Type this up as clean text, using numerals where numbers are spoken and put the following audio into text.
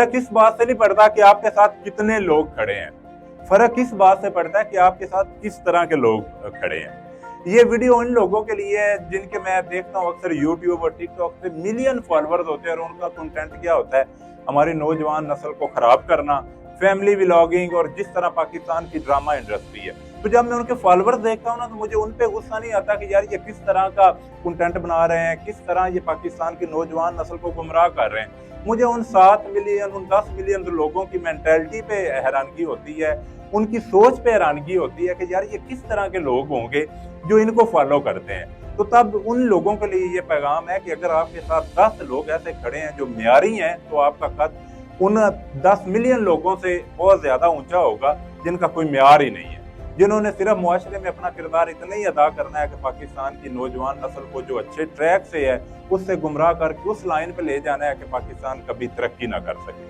फर्क इस बात से नहीं पड़ता कि आपके साथ कितने लोग खड़े हैं, फर्क इस बात से पड़ता है कि आपके साथ किस तरह के लोग खड़े हैं। ये वीडियो उन लोगों के लिए है जिनके मैं देखता हूँ अक्सर यूट्यूब और टिकटॉक पे मिलियन फॉलोअर्स होते हैं और उनका कंटेंट क्या होता है, हमारी नौजवान नस्ल को खराब करना, फैमिली व्लॉगिंग और जिस तरह पाकिस्तान की ड्रामा इंडस्ट्री है। तो जब मैं उनके फॉलोअर्स देखता हूँ ना, तो मुझे उन पे गुस्सा नहीं आता कि यार ये किस तरह का कंटेंट बना रहे हैं, किस तरह ये पाकिस्तान की नौजवान नस्ल को गुमराह कर रहे हैं। मुझे उन 7 मिलियन उन 10 मिलियन लोगों की मेंटेलिटी पे हैरानगी होती है, उनकी सोच पे हैरानगी होती है कि यार ये किस तरह के लोग होंगे जो इनको फॉलो करते हैं। तो तब उन लोगों के लिए ये पैगाम है कि अगर आपके साथ 10 लोग ऐसे खड़े हैं जो म्यारी हैं, तो आपका कद उन 10 मिलियन लोगों से बहुत ज्यादा ऊंचा होगा जिनका कोई म्यार ही नहीं है, जिन्होंने सिर्फ मुआशरे में अपना किरदार इतना ही अदा करना है कि पाकिस्तान की नौजवान नस्ल को जो अच्छे ट्रैक से है उससे गुमराह करके उस लाइन पे ले जाना है कि पाकिस्तान कभी तरक्की ना कर सके।